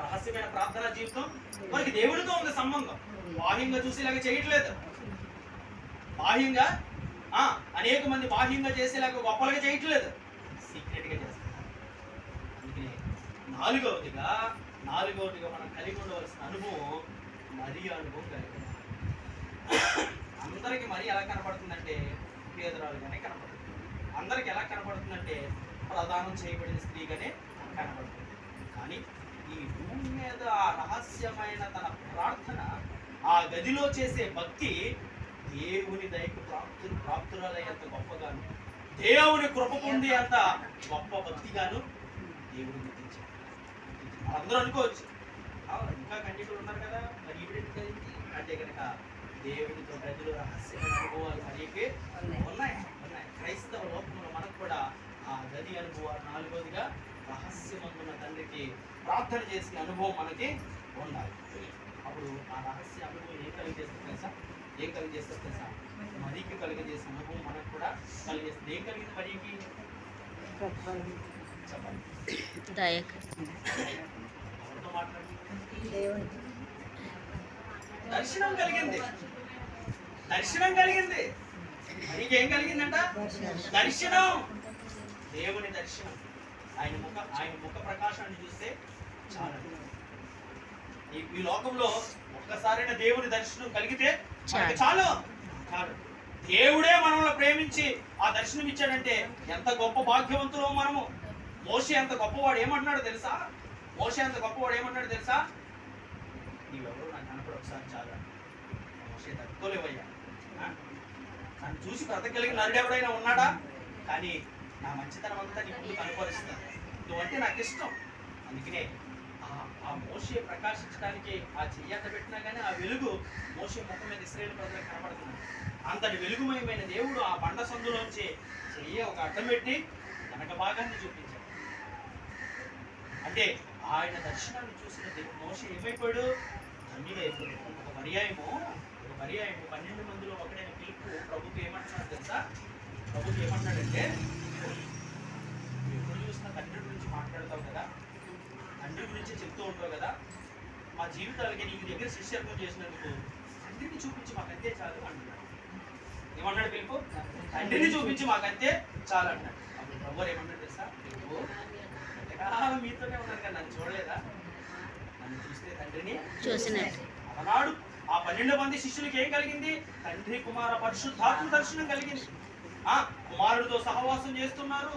రహస్యమైన ప్రార్థనా జీవితం మనకి దేవుడితో ఉంది సంబంధం. బాహ్యంగా చూసేలాగా చేయట్లేదు. బాహ్యంగా అనేక మంది బాహ్యంగా చేసేలాగా గొప్పలుగా చేయట్లేదు, సీక్రెట్ గా చేస్తారు. అందుకనే నాలుగవదిగా మనం కలిగి ఉండవలసిన అనుభవం మరియ అనుభవం కలిగి. అందరికి మరి ఎలా కనపడుతుందంటే పేదరాలుగానే కనపడుతుంది. అందరికి ఎలా కనపడుతుందంటే ప్రదానం చేయబడిన స్త్రీగానే కనపడుతుంది. కానీ ఈ భూమి మీద ఆ రహస్యమైన తన ప్రార్థన, ఆ గదిలో చేసే భక్తి దేవుని దయకు ప్రాప్తురాలయ్యేంత గొప్పగాను, దేవుని కృప పొందే అంత గొప్ప భక్తిగాను దేవుడు గుర్తించాడు. అందరూ అనుకోవచ్చు ఇంకా కన్యకులు ఉన్నారు కదా, మరి ఈవిడెందుకు అంటే కనుక దేవునితో ప్రజలు రహస్యమైన అనుభవాలు మరీకే ఉన్నాయి. క్రైస్తవ లోకంలో మనకు కూడా ఆ గది అనుభవాలు నాలుగోదిగా రహస్యమందున్న తండ్రికి ప్రార్థన చేసిన అనుభవం మనకి ఉండాలి. అప్పుడు ఆ రహస్య అనుభవం ఏం కలిగజేస్తుంది తెలుసా? మరికి కలిగజేసిన అనుభవం మనకు కూడా కలిగేస్తుంది. ఏం కలిగింది మరికి? చెప్పండి. ఎవరితో మాట్లాడి? దర్శనం కలిగింది. మరికి ఏం కలిగిందంట? దర్శనం. దేవుని దర్శనం. ఆయన ముఖ ప్రకాశాన్ని చూస్తే చాలు. ఈ లోకంలో ఒక్కసారైనా దేవుని దర్శనం కలిగితే చాలు. దేవుడే మనల్ని ప్రేమించి ఆ దర్శనం ఇచ్చాడంటే ఎంత గొప్ప భాగ్యవంతులో మనము. మోషే అంత గొప్పవాడు ఏమంటున్నాడు తెలుసా? నీవెవరో నాకు కనపడి ఒకసారి చాలా. మోషే తట్టుకోలేవయ్యా, నన్ను చూసి బ్రతకగలిగిన నరుడు ఎవరైనా ఉన్నాడా? కానీ నా మంచితనం అంతా నీ ముందు కనపరుస్తాను, నువ్వంటే నాకు ఇష్టం. అందుకనే ఆ మోషే ప్రకాశించడానికి ఆ చెయ్యత పెట్టినా కానీ ఆ వెలుగు మోషే ముఖం మీద ఇశ్రాయేలు ప్రజలకు కనపడుతుంది. అంతటి వెలుగుమయమైన దేవుడు ఆ బండ సందులోంచి చెయ్య ఒక అడ్డం పెట్టి వెనక భాగాన్ని చూపించాడు. అంటే ఆయన దర్శనాన్ని చూసిన మోషే ఏమైపోయాడు? ధన్యుడైపోయాడు. ఒక పర్యాయము 12 మందిలో ఒకడైన పిలుపు ప్రభుత్వం ఏమంటున్నాడు తెలుసా? ప్రభుత్వం ఏమంటున్నాడంటే, ఎప్పుడు చూసినా తండ్రి గురించి మాట్లాడతావు కదా, తండ్రి గురించి చెప్తూ ఉంటావు కదా, మా జీవితాలకి నీకు దగ్గర శిష్యత్వం చేసినందుకు తండ్రిని చూపించి మాకంతే చాలు అంటున్నాడు. ఏమన్నాడు పిలుపు? తండ్రిని చూపించి మాకంతే చాలు అంటున్నాడు. అప్పుడు ప్రభు ఏమన్నాడు తెలుసా? మీతోనే ఉన్నాను కదా, నన్ను చూడలేదా? నన్ను చూస్తే తండ్రిని చూసినట్టు. అన్నాడు. ఆ 12 మంది శిష్యులకి ఏం కలిగింది? తండ్రి కుమార పరిశుద్ధాత్మ దర్శనం కలిగింది. కుమారుడితో సహవాసం చేస్తున్నారు.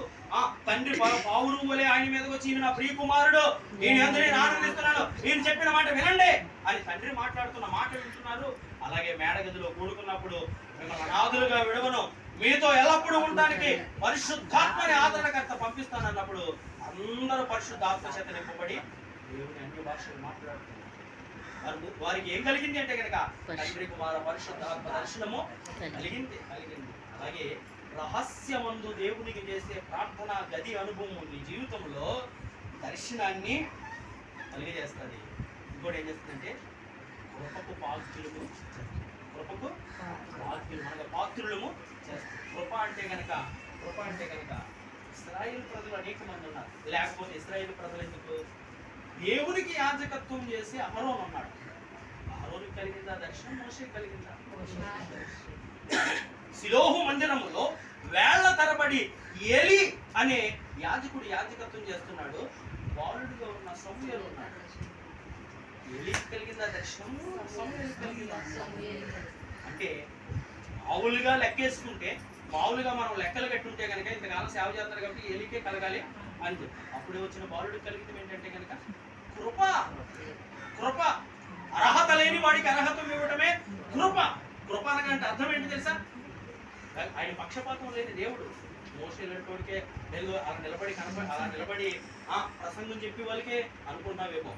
తండ్రి పావురు వలె ఆయన మీదకి వచ్చి, ఈయన నా ప్రియ కుమారుడు, ఈయన అందరూ నేను ఆనందిస్తున్నాను, ఈయన చెప్పిన మాట వినండి అని తండ్రి మాట్లాడుతున్న మాట వింటున్నారు. అలాగే మేడగదిలో కూడుకున్నప్పుడు, మిమ్మల్ని అనాథులుగా విడవను, మీతో ఎల్లప్పుడూ ఉండడానికి పరిశుద్ధాత్మని ఆదరణకర్త పంపిస్తానన్నప్పుడు అందరూ పరిశుద్ధాత్మ చేత నింపబడి దేవుని అన్య భాషలు మాట్లాడుతున్నారు. వారికి ఏం కలిగింది అంటే కనుక తండ్రి కుమార పరిశుద్ధాత్మ దర్శనము కలిగింది. అలాగే రహస్యమందు దేవునికి చేసే ప్రార్థన గది అనుభవం నీ జీవితంలో దర్శనాన్ని కలిగజేస్తుంది. ఇంకోటి ఏం చేస్తుందంటే కృపకు పాత్రులము పాత్రులము చేస్తుంది. కృప అంటే కనుక ఇశ్రాయేలు ప్రజలు అనేక మంది ఉన్నారు. లేకపోతే ఇశ్రాయేలు ప్రజలు ఎందుకు? దేవునికి యాజకత్వం చేసి అహరోను ఉన్నాడు. అహరోనుకి కలిగిందా దర్శనం? మోషేకి కలిగిందా? సిలోహు మందిరములో వేళ్ల తరబడి ఏలి అనే యాజకుడు యాజకత్వం చేస్తున్నాడు. బాలుడుగా ఉన్న సమూయేలు ఉన్నాడు. ఏలికి కలిగిందా దర్శనం? సమూయేలుకి కలిగిందా? అంటే మామూలుగా లెక్కేసుకుంటే, మామూలుగా మనం లెక్కలు కట్టుంటే కనుక ఇంతకాలం సేవ చేస్తారు కాబట్టి ఏలికే కలగాలి అని చెప్పి, అప్పుడే వచ్చిన బాలుడికి కలిగింది ఏంటంటే కనుక కృప. అర్హత లేని వాడికి అర్హత ఇవ్వడమే కృప అనగంటే అర్థం ఏంటి తెలుసా? ఆయన పక్షపాతం లేని దేవుడు. మోషే లాంటివాడికే అలా నిలబడి ప్రసంగం చెప్పి వాళ్ళకే అనుకున్నావేమో.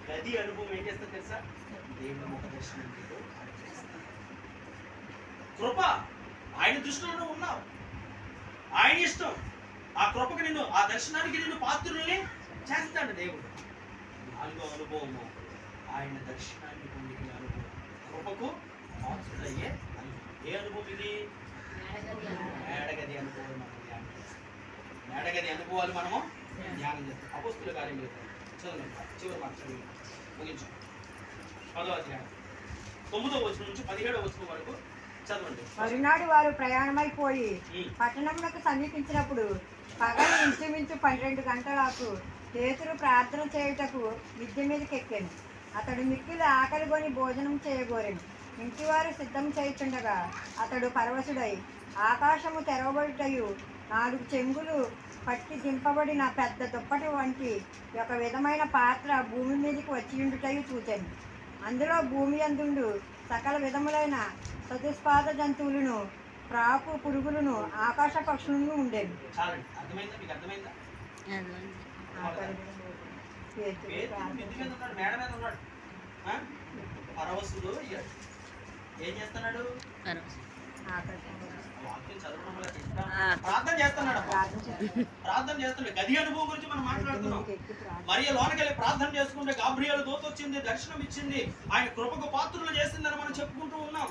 గది అనుభవం ఏం చేస్తా తెలుసా? దేవుని ముఖ దర్శనం కృప. ఆయన దృష్టిలో ఉన్నావు, ఆయన ఇష్టం. ఆ కృపకి ఆ దర్శనానికి నిన్ను పాత్రుల్ని చేస్తాడు దేవుడు. 4వ అనుభవము ఆయన దర్శనాన్ని పొందిన అనుభవం, కృపకు పాత్రుడయ్యే అనుభవం. ఏ అనుభవం ఇది? మేడగది అనుభవాలు మనం ధ్యానం చేస్తాం. మేడగది అనుభవాలు మనము ధ్యానం చేస్తాం. అపోస్తుల కార్యములు చదవండి చివరి మాట చదివి ముగించు 10వ అధ్యాయం 9వ వచనం నుంచి 17వ వచనం వరకు చదవండి. మరునాడు వారు ప్రయాణమైపోయి పట్టణంలోకి సమీపించినప్పుడు పగలు ఇంచుమించు 12 గంటలకు పేతురు ప్రార్థన చేయుటకు మిద్దె మీదకి ఎక్కాను. అతడు మిక్కిలి ఆకలిగొని భోజనం చేయగోరెను. ఇంటివారు సిద్ధం చేయుచుండగా అతడు పరవశుడై ఆకాశము తెరవబడుటయు 4 చెంగులు పట్టి దింపబడిన పెద్ద దుప్పటి వంటి ఒక విధమైన పాత్ర భూమి మీదకి వచ్చియుండుటయు చూచాను. అందులో భూమి అందుండు సకల విధములైన చతుష్పాద జంతువులను ప్రాకు పురుగులను ఆకాశ పక్షులను ఉండేవి. ఏం చేస్తున్నాడు? ప్రార్థన చేస్తున్నాడు. ప్రార్థన చేస్తున్నాడు. గది అనుభవం గురించి మనం మాట్లాడుతున్నాం. మరియ లోనకెళ్ళి ప్రార్థన చేసుకుంటే గాబ్రియేలు దూత వచ్చింది, దర్శనం ఇచ్చింది, ఆయన కృపకు పాత్రులు చేసిందని మనం చెప్పుకుంటూ ఉన్నాం.